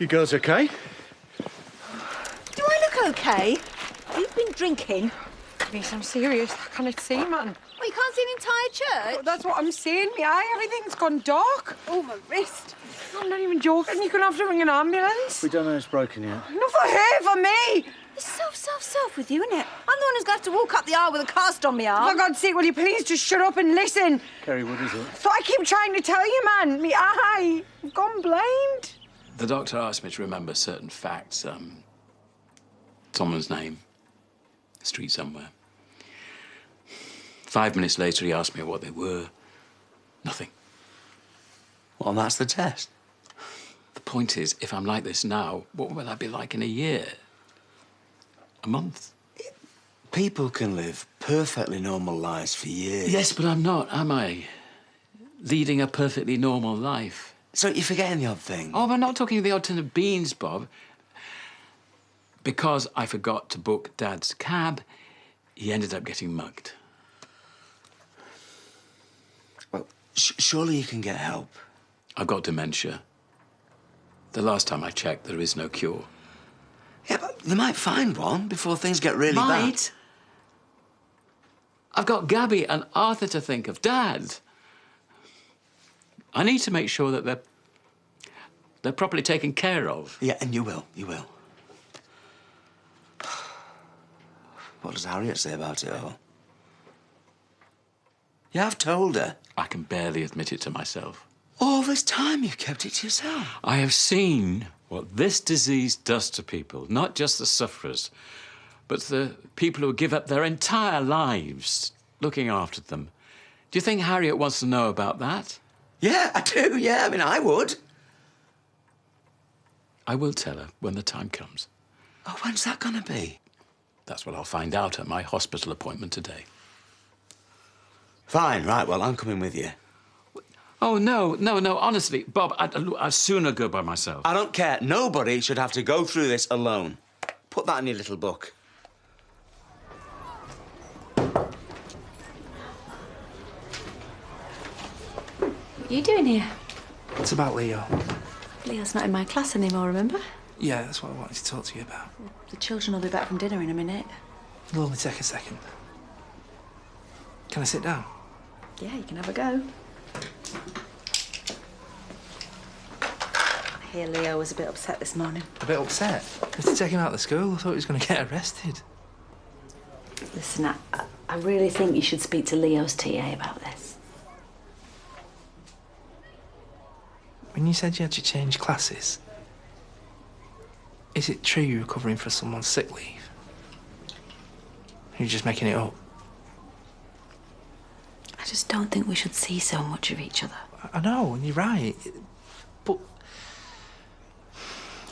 You girls okay? Do I look okay? You've been drinking. Miss, I'm serious. I cannot see, man. Well, you can't see an entire church. Well, that's what I'm saying. My eye, everything's gone dark. Oh, my wrist. I'm not even joking. You're going to have to ring an ambulance. We don't know it's broken yet. Not for her, for me. It's self with you, isn't it? I'm the one who's going to have to walk up the aisle with a cast on my arm. For God's sake, will you please just shut up and listen? Kerry, what is it? So I keep trying to tell you, man. Me eye, I've gone blind. The doctor asked me to remember certain facts. Someone's name, a street somewhere. 5 minutes later, he asked me what they were. Nothing. Well, that's the test. The point is, if I'm like this now, what will I be like in a year? A month? People can live perfectly normal lives for years. Yes, but I'm not, am I? Leading a perfectly normal life. So you're forgetting the odd thing. Oh, I'm not talking the odd tin of beans, Bob. Because I forgot to book Dad's cab, he ended up getting mugged. Well, surely you can get help. I've got dementia. The last time I checked, there is no cure. Yeah, but they might find one before things get really bad. Might? I've got Gabby and Arthur to think of. Dad! I need to make sure that they're properly taken care of. Yeah, and you will. What does Harriet say about it all? Yeah, I've told her. I can barely admit it to myself. All this time you've kept it to yourself. I have seen what this disease does to people, not just the sufferers, but the people who give up their entire lives looking after them. Do you think Harriet wants to know about that? Yeah, I do, yeah. I mean, I would. I will tell her when the time comes. Oh, when's that gonna be? That's what I'll find out at my hospital appointment today. Fine, right, well, I'm coming with you. Oh, no, honestly, Bob, I'd sooner go by myself. I don't care. Nobody should have to go through this alone. Put that in your little book. What are you doing here? It's about Leo. Leo's not in my class anymore, remember? Yeah, that's what I wanted to talk to you about. The children will be back from dinner in a minute. It'll only take a second. Can I sit down? Yeah, you can have a go. I hear Leo was a bit upset this morning. A bit upset. I had to take him out of school. I thought he was going to get arrested. Listen, I really think you should speak to Leo's TA about this. When you said you had to change classes, is it true you were covering for someone's sick leave? You're just making it up. I just don't think we should see so much of each other. I know, and you're right. But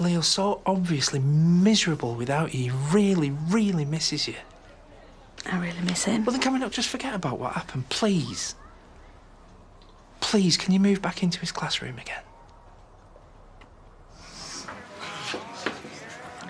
Leo's so obviously miserable without you. He really, really misses you. I really miss him. Well, then can we not just forget about what happened, please? Please, can you move back into his classroom again?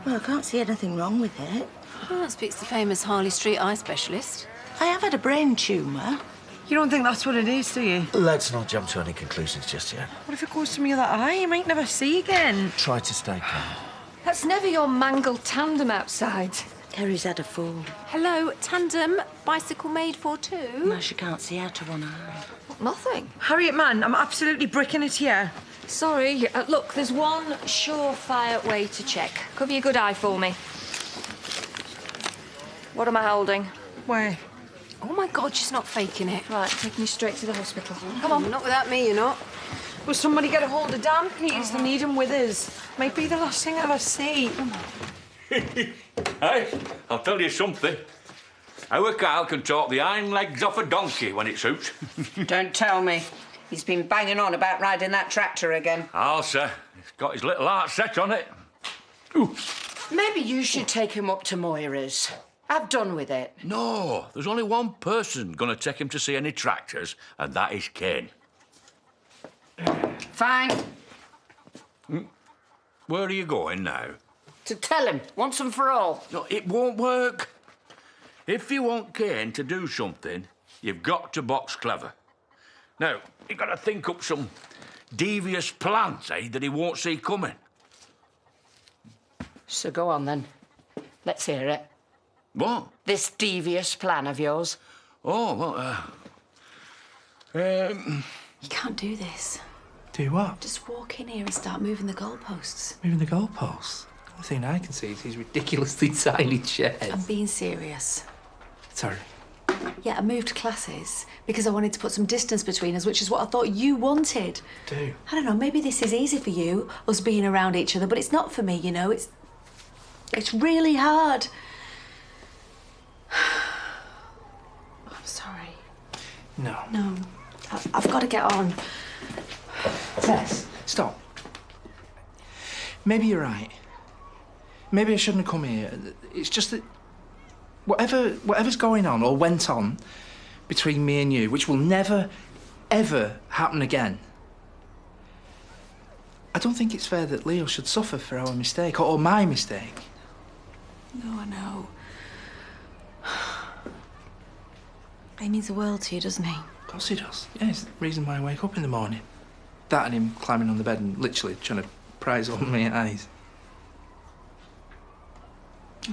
Well, I can't see anything wrong with it. Well, that speaks the famous Harley Street eye specialist. I have had a brain tumour. You don't think that's what it is, do you? Let's not jump to any conclusions just yet. What if it goes to my other eye? You might never see again. Try to stay calm. That's never your mangled tandem outside. Kerry's had a fall. Hello, tandem, bicycle made for two. No, she can't see out of one eye. Nothing. Harriet, man, I'm absolutely bricking it here. Sorry. Look, there's one surefire way to check. Cover your good eye for me. What am I holding? Where? Oh, my God, she's not faking it. Right, taking you straight to the hospital. Come on. Not without me, you're not. Will somebody get a hold of Dan, please? They need him with us. Might be the last thing I ever see. Hey, I'll tell you something. Our Kyle can talk the hind legs off a donkey when it suits. Don't tell me. He's been banging on about riding that tractor again. Sir, he's got his little heart set on it. Ooh. Maybe you should take him up to Moira's. Have done with it. No, there's only one person going to take him to see any tractors, and that is Ken. Fine. Where are you going now? To tell him, once and for all. No, it won't work. If you want Ken to do something, you've got to box clever. Now, you've got to think up some devious plans, that he won't see coming. So go on then. Let's hear it. What? This devious plan of yours. Oh, well, You can't do this. Do what? Just walk in here and start moving the goalposts. Moving the goalposts? The only thing I can see is these ridiculously tiny chairs. I'm being serious. Sorry. Yeah, I moved classes because I wanted to put some distance between us, which is what I thought you wanted. Do? I don't know, maybe this is easy for you, us being around each other, but it's not for me, you know. It's really hard. I'm sorry. No. No, I've got to get on. Tess, stop. Maybe you're right. Maybe I shouldn't have come here. It's just that whatever's going on or went on between me and you, which will never, ever happen again, I don't think it's fair that Leo should suffer for our mistake or my mistake. No, I know. He means the world to you, doesn't he? Of course he does. Yeah, it's the reason why I wake up in the morning. That and him climbing on the bed and literally trying to prise open my eyes.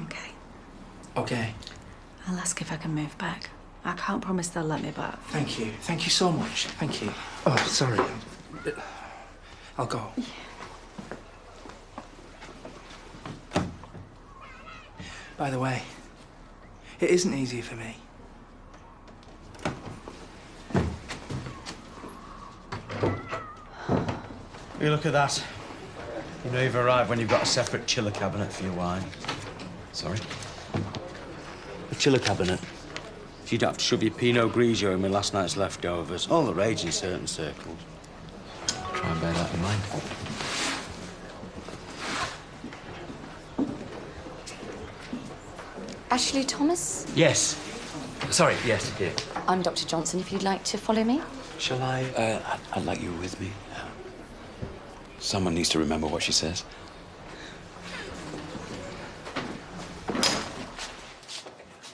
Okay. Okay. I'll ask if I can move back. I can't promise they'll let me back. Thank you. Thank you so much. Thank you. Oh, sorry. I'll go. By the way, it isn't easy for me. You look at that. You know you've arrived when you've got a separate chiller cabinet for your wine. Sorry? A chiller cabinet. So you don't have to shove your Pinot Grigio in with last night's leftovers. All the rage in certain circles. Try and bear that in mind. Ashley Thomas? Yes. Sorry, yes, here. I'm Dr. Johnson, if you'd like to follow me. Shall I? I'd like you with me. Someone needs to remember what she says.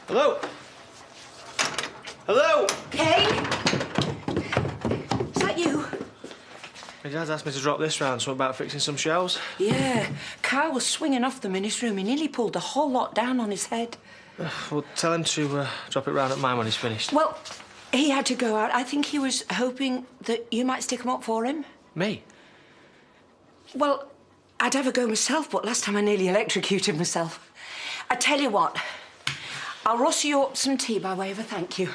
Hello? Hello? Kay? Is that you? My dad's asked me to drop this round, so about fixing some shelves. Yeah. Carl was swinging off them in his room. He nearly pulled the whole lot down on his head. Well, tell him to drop it round at mine when he's finished. Well, he had to go out. I think he was hoping that you might stick 'em up for him. Me? Well, I'd have a go myself, but last time I nearly electrocuted myself. I tell you what, I'll rustle you up some tea by way of a thank you.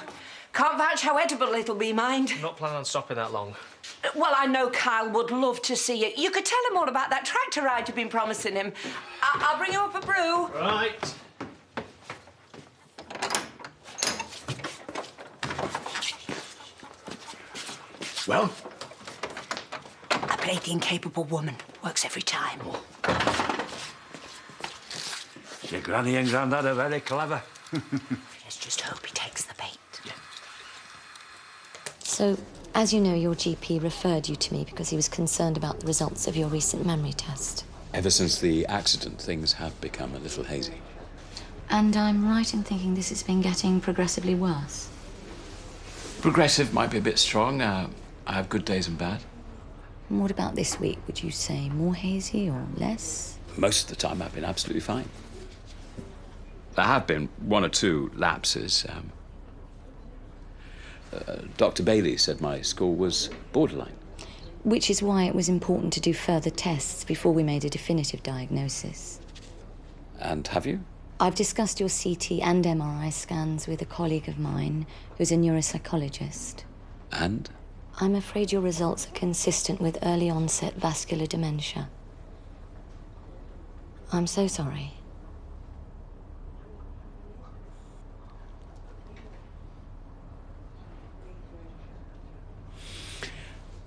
Can't vouch how edible it'll be, mind. I'm not planning on stopping that long. Well, I know Kyle would love to see you. You could tell him all about that tractor ride you've been promising him. I'll bring you up a brew. Right. Well? I played the incapable woman. Works every time. Your granny and granddad are very clever. Let's just hope he takes the bait. Yeah. So, as you know, your GP referred you to me because he was concerned about the results of your recent memory test. Ever since the accident, things have become a little hazy. And I'm right in thinking this has been getting progressively worse. Progressive might be a bit strong. I have good days and bad. And what about this week? Would you say more hazy or less? Most of the time, I've been absolutely fine. There have been one or two lapses. Dr. Bailey said my score was borderline. Which is why it was important to do further tests before we made a definitive diagnosis. And have you? I've discussed your CT and MRI scans with a colleague of mine who's a neuropsychologist. And? I'm afraid your results are consistent with early onset vascular dementia. I'm so sorry.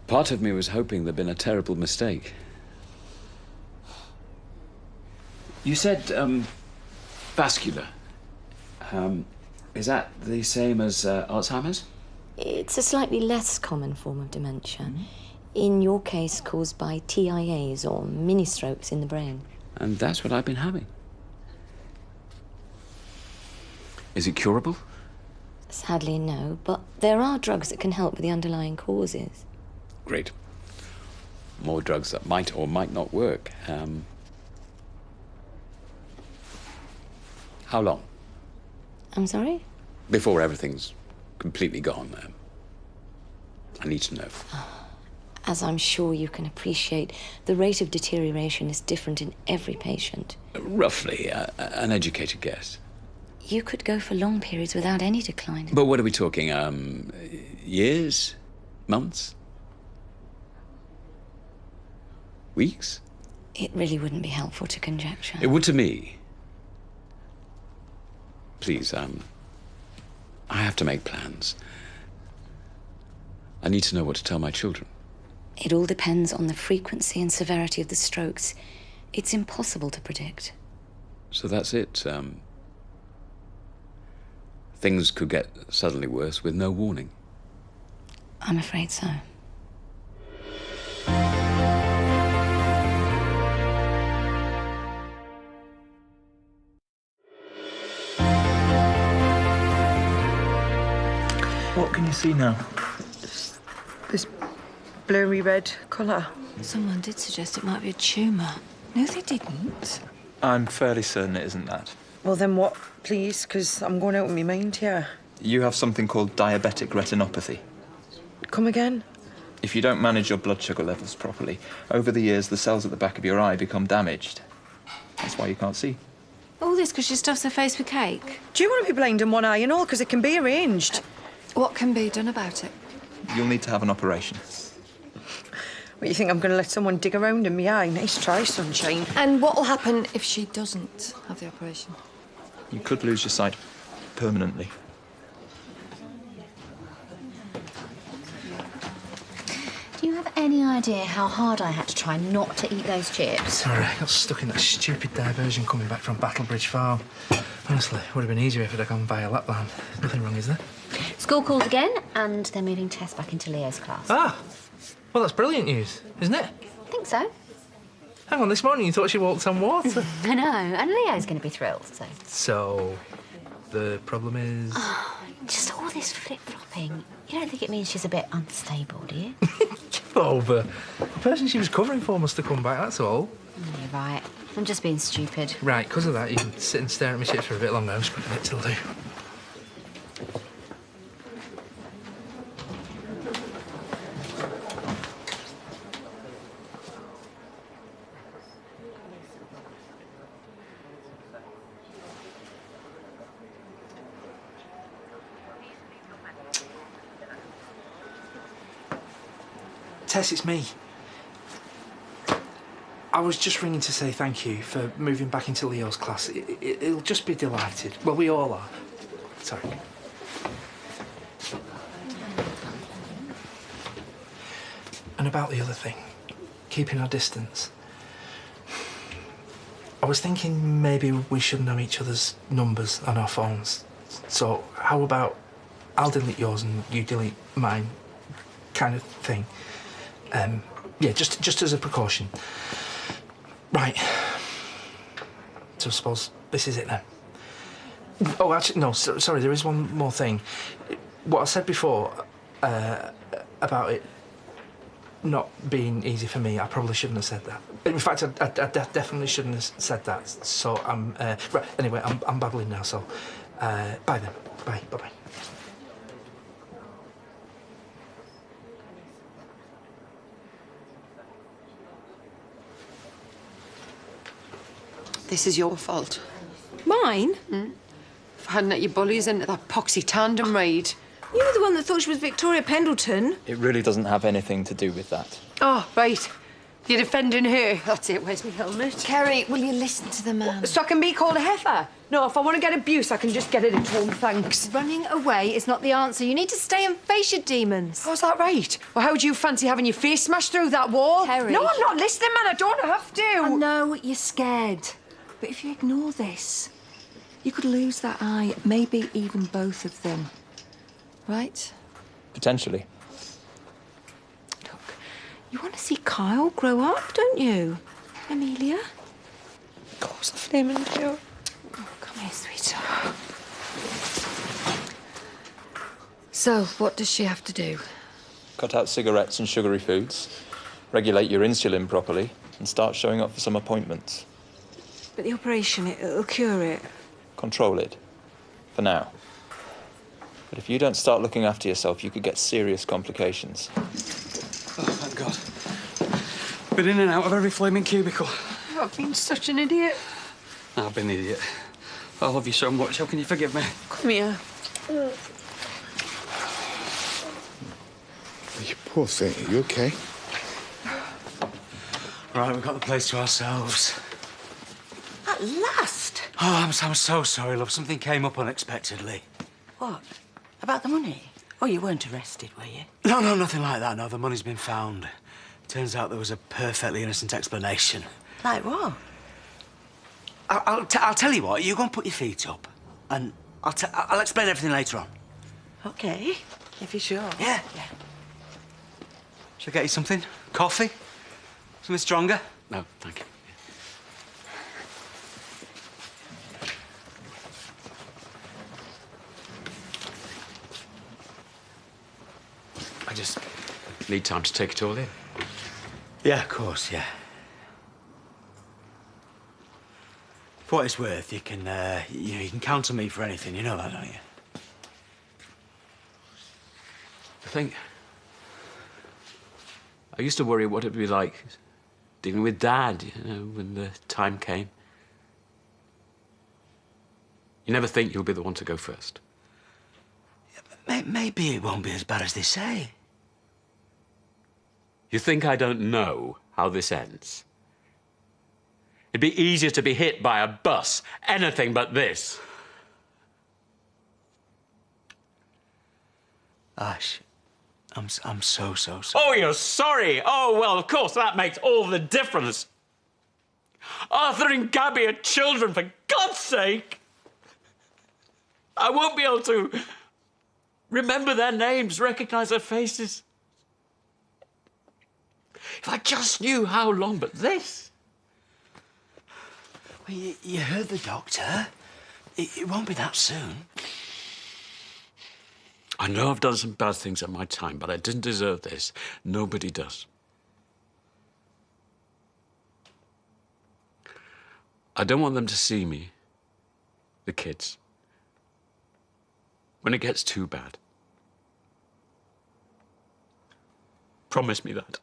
Part of me was hoping there'd been a terrible mistake. You said, vascular. Is that the same as Alzheimer's? It's a slightly less common form of dementia. In your case, caused by TIAs or mini-strokes in the brain. And that's what I've been having. Is it curable? Sadly, no, but there are drugs that can help with the underlying causes. Great. More drugs that might or might not work. How long? I'm sorry? Before everything's completely gone. I need to know. As I'm sure you can appreciate, the rate of deterioration is different in every patient. Roughly, an educated guess. You could go for long periods without any decline. But what are we talking? Years? Months? Weeks? It really wouldn't be helpful to conjecture. It would to me. Please, I have to make plans. I need to know what to tell my children. It all depends on the frequency and severity of the strokes. It's impossible to predict. So that's it. Things could get suddenly worse with no warning. I'm afraid so. What can you see now? This blurry red colour. Someone did suggest it might be a tumour. No, they didn't. I'm fairly certain it isn't that. Well, then what, please? Because I'm going out of my mind here. You have something called diabetic retinopathy. Come again? If you don't manage your blood sugar levels properly, over the years the cells at the back of your eye become damaged. That's why you can't see. All this because she stuffs her face with cake. Do you want to be blind in one eye and all? Because it can be arranged. What can be done about it? You'll need to have an operation. What, you think I'm going to let someone dig around in my eye? Nice try, sunshine. And what will happen if she doesn't have the operation? You could lose your sight permanently. Do you have any idea how hard I had to try not to eat those chips? Sorry, I got stuck in that stupid diversion coming back from Battlebridge Farm. Honestly, it would have been easier if it had gone via Lapland. Nothing wrong, is there? School called again, and they're moving Tess back into Leo's class. Ah! Well, that's brilliant news, isn't it? I think so. Hang on, this morning you thought she walked on water. I know, and Leo's going to be thrilled, so... So, the problem is... Oh, just all this flip-flopping. You don't think it means she's a bit unstable, do you? Give over. The person she was covering for must have come back, that's all. You're right. I'm just being stupid. Right, because of that, you can sit and stare at me chips for a bit longer. I'm just going to get till do. Tess, it's me. I was just ringing to say thank you for moving back into Leo's class. He'll just be delighted. Well, we all are. Sorry. And about the other thing, keeping our distance. I was thinking maybe we should know each other's numbers on our phones. So how about I'll delete yours and you delete mine, kind of thing. Yeah, just as a precaution. Right. So I suppose this is it then. Oh, actually, no, sorry, there is one more thing. What I said before about it not being easy for me, I probably shouldn't have said that. In fact, I definitely shouldn't have said that. So I'm... right, anyway, I'm babbling now, so... bye then. Bye, bye-bye. This is your fault. Mine? For hadn't let your bullies into that poxy tandem ride. You were the one that thought she was Victoria Pendleton. It really doesn't have anything to do with that. Oh, right. You're defending her. That's it. Where's my helmet? Kerry, will you listen to the man? So I can be called a heifer? No, if I want to get abuse, I can just get it at home, thanks. Running away is not the answer. You need to stay and face your demons. Oh, is that right? Well, how would you fancy having your face smashed through that wall? Kerry. No, I'm not listening, man. I don't have to. I know you're scared. But if you ignore this, you could lose that eye, maybe even both of them. Right? Potentially. Look, you want to see Kyle grow up, don't you? Amelia? Of course I flaming do. Oh, come here, sweetheart. So, what does she have to do? Cut out cigarettes and sugary foods, regulate your insulin properly, and start showing up for some appointments. But the operation, it'll cure it. Of control it. For now. But if you don't start looking after yourself, you could get serious complications. Oh, thank God. Been in and out of every flaming cubicle. I've been such an idiot. I've been an idiot. I love you so much. How can you forgive me? Come here. You poor thing. Are you okay? Right, we've got the place to ourselves. At last! Oh, I'm so sorry, love. Something came up unexpectedly. What? About the money? Oh, you weren't arrested, were you? No, nothing like that. No, the money's been found. Turns out there was a perfectly innocent explanation. Like what? I'll tell you what. You go and put your feet up, and I'll explain everything later on. OK, if you're sure. Yeah. Shall I get you something? Coffee? Something stronger? No, thank you. I just need time to take it all in. Yeah, of course, yeah. For what it's worth, you can count on me for anything. You know that, don't you? I think I used to worry what it'd be like dealing with Dad, you know, when the time came. You never think you'll be the one to go first. Yeah, maybe it won't be as bad as they say. You think I don't know how this ends? It'd be easier to be hit by a bus, anything but this. Ash, I'm so sorry. Oh, you're sorry? Oh, well, of course, that makes all the difference. Arthur and Gabby are children, for God's sake. I won't be able to remember their names, recognize their faces. If I just knew how long, but this. Well, you heard the doctor. It won't be that soon. I know I've done some bad things at my time, but I didn't deserve this. Nobody does. I don't want them to see me, the kids, when it gets too bad. Promise me that.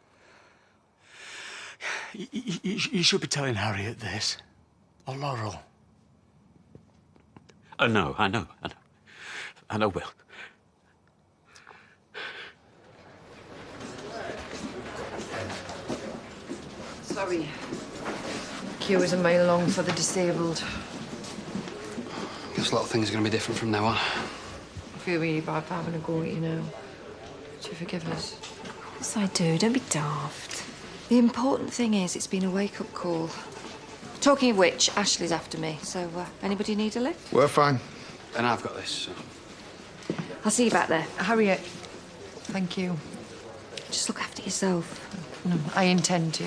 You should be telling Harriet this. Or Laurel. I know. And I will. Sorry. Queue isn't made long for the disabled. Guess a lot of things are going to be different from now on. I feel really bad for having a go at you now. Do you forgive us? Of course I do. Don't be daft. The important thing is it's been a wake-up call. Talking of which, Ashley's after me, so anybody need a lift? We're fine. And I've got this, so. I'll see you back there. Harriet, thank you. Just look after yourself. I intend to.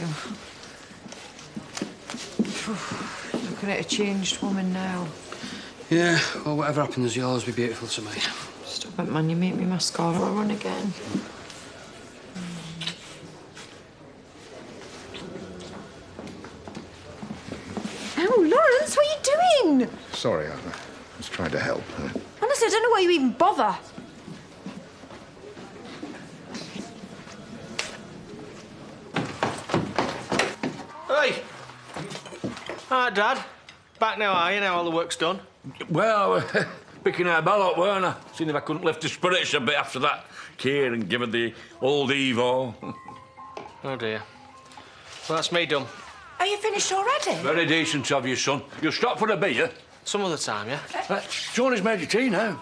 Looking at a changed woman now. Yeah, well, whatever happens, you'll always be beautiful to me. Stop it, man. You make me mascara run again. Oh, Lawrence, what are you doing? Sorry, I was trying to help. Honestly, I don't know why you even bother. Hey! Hi, Dad. Back now, are you, now all the work's done? Well, picking our bell up, weren't I? Seeing if I couldn't lift the spirits a bit after that care and give her the old Evo. Oh, dear. Well, that's me done. Are you finished already? Very decent of you, son. You'll stop for a beer? Some other time, yeah? Johnny's made your tea now.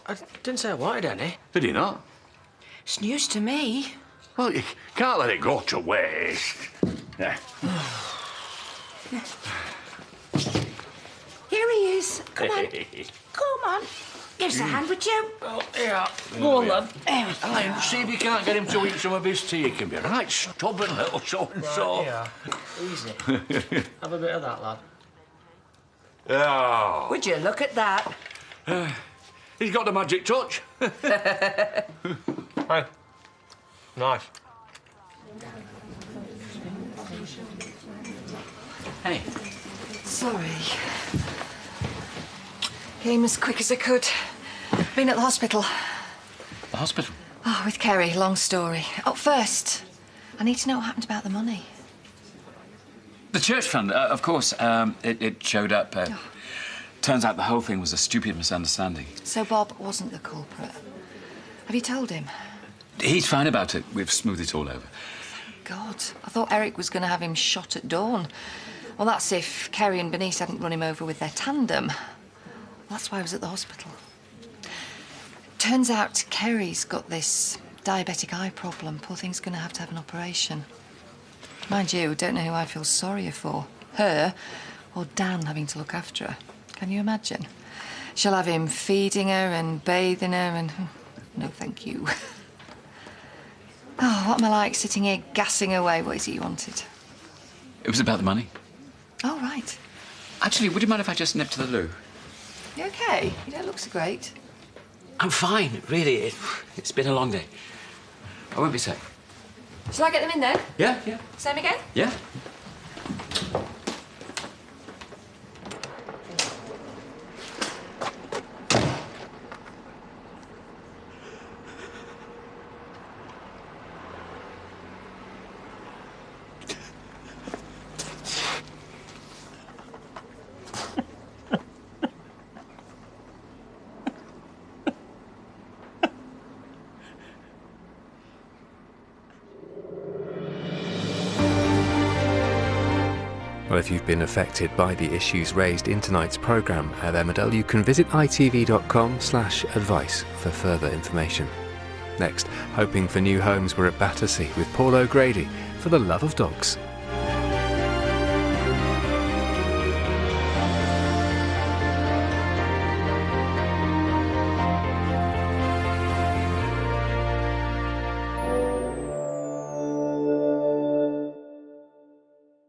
I didn't say I wanted any. Did he not? It's news to me. Well, you can't let it go to waste. Yeah. Here he is. Come on. Come on. Give us a hand, would you? Oh, yeah. Go on, lad. Aye, see if you can't get him to eat some of his tea. He can be right stubborn little so-and-so. Right, yeah. Easy. Have a bit of that, lad. Yeah. Would you look at that? He's got the magic touch. Hey. Nice. Hey. Sorry. Came as quick as I could. Been at the hospital. The hospital? Oh, with Kerry. Long story. Oh, first, I need to know what happened about the money. The church fund, of course. It showed up. Turns out the whole thing was a stupid misunderstanding. So Bob wasn't the culprit. Have you told him? He's fine about it. We've smoothed it all over. God, I thought Eric was going to have him shot at dawn. Well, that's if Kerry and Bernice hadn't run him over with their tandem. That's why I was at the hospital. Turns out Kerry's got this diabetic eye problem. Poor thing's going to have an operation. Mind you, don't know who I feel sorrier for. Her or Dan having to look after her. Can you imagine? She'll have him feeding her and bathing her and... No, thank you. Oh, what am I like, sitting here gassing away? What is it you wanted? It was about the money. Oh, right. Actually, would you mind if I just nipped to the loo? You OK? You don't look so great. I'm fine, really. It's been a long day. I won't be sick. Shall I get them in then? Yeah. Same again? Yeah. Well, if you've been affected by the issues raised in tonight's programme at Emmerdale, you can visit itv.com/advice for further information. Next, hoping for new homes, we're at Battersea with Paul O'Grady for The Love of Dogs.